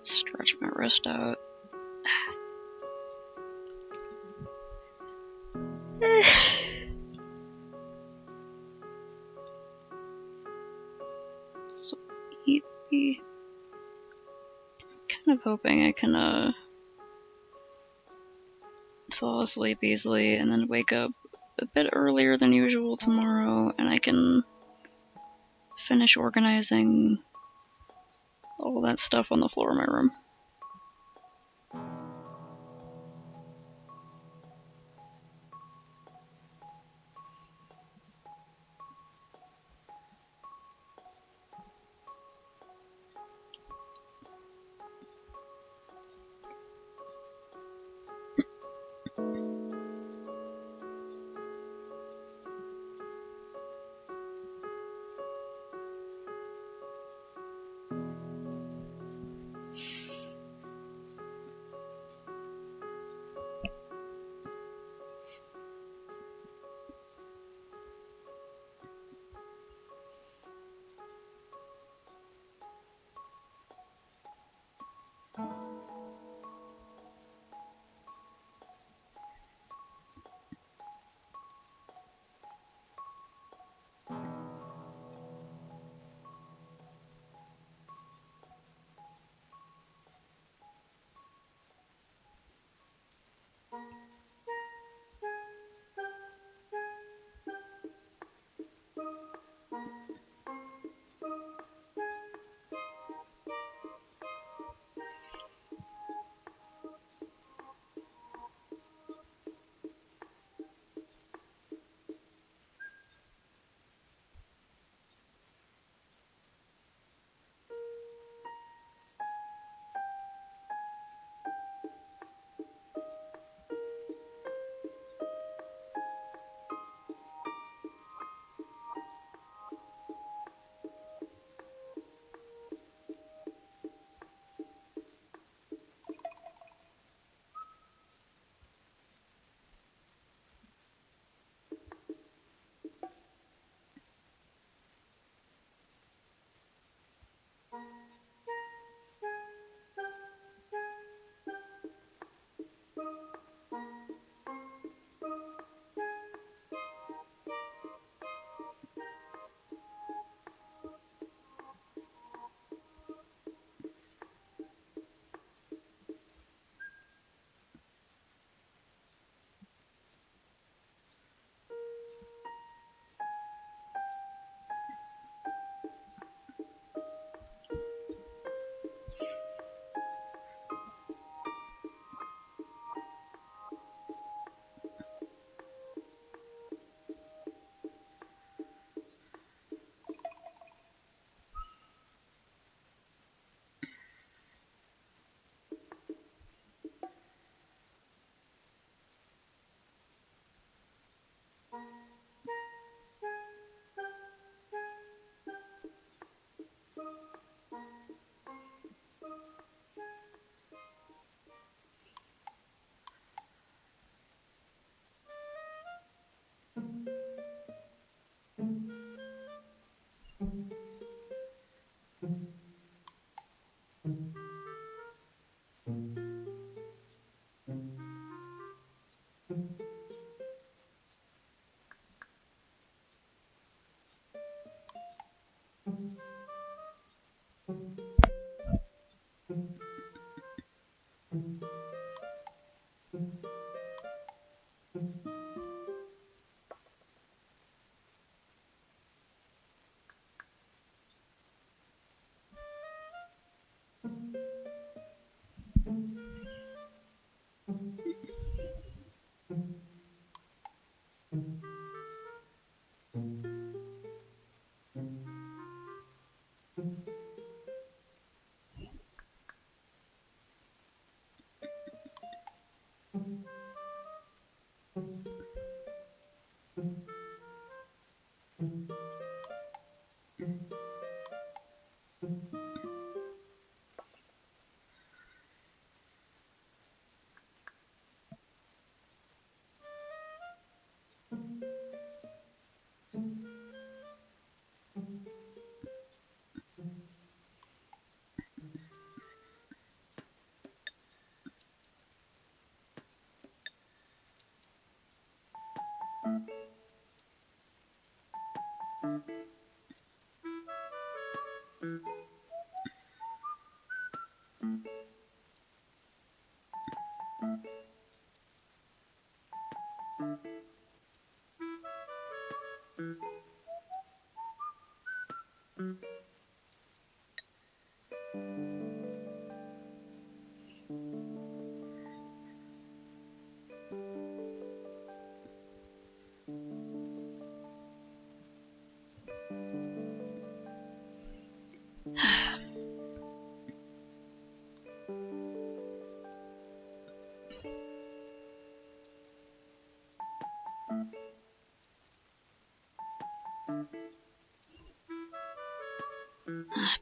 Speaker 1: Stretch my wrist out. Sleepy. Kind of hoping I can fall asleep easily and then wake up a bit earlier than usual tomorrow, and I can finish organizing all that stuff on the floor of my room.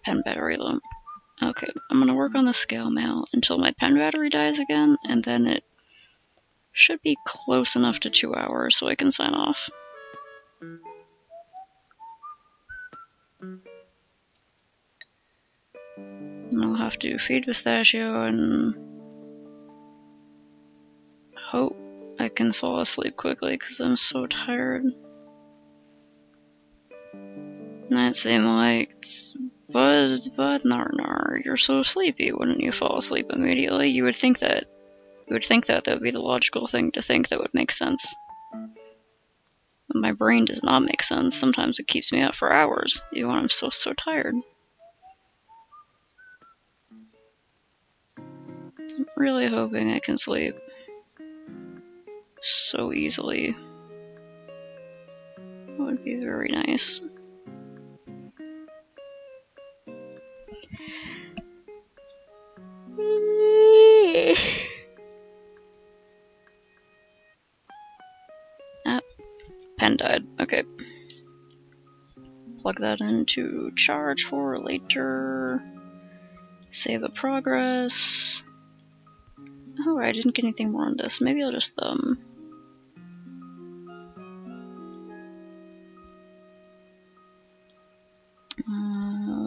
Speaker 1: Pen battery low. Okay, I'm gonna work on the scale mail until my pen battery dies again, and then it should be close enough to 2 hours so I can sign off. And I'll have to feed Pistachio and hope I can fall asleep quickly because I'm so tired. That seemed like, but Narnar, you're so sleepy. Wouldn't you fall asleep immediately? You would think that would be the logical thing to think that would make sense. But my brain does not make sense. Sometimes it keeps me up for hours, even when I'm so tired. I'm really hoping I can sleep so easily. That would be very nice. Ah, pen died. Okay. Plug that into charge for later. Save the progress. Oh, I didn't get anything more on this. Maybe I'll just, I'll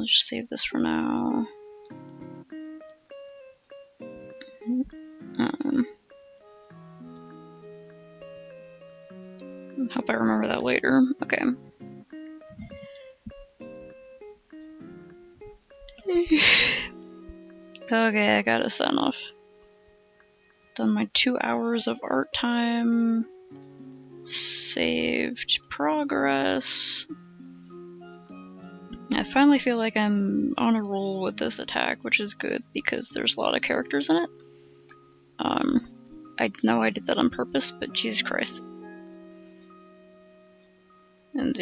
Speaker 1: just save this for now. Hope I remember that later. Okay. Okay, I gotta sign off. Done my 2 hours of art time. Saved progress. I finally feel like I'm on a roll with this attack, which is good because there's a lot of characters in it. I know I did that on purpose, but Jesus Christ. And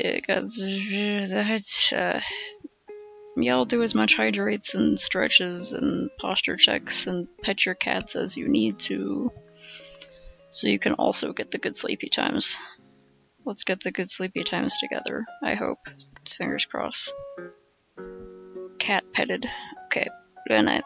Speaker 1: yeah, I'll do as much hydrates and stretches and posture checks and pet your cats as you need to, so you can also get the good sleepy times. Let's get the good sleepy times together, I hope. Fingers crossed. Cat petted. Okay, good night.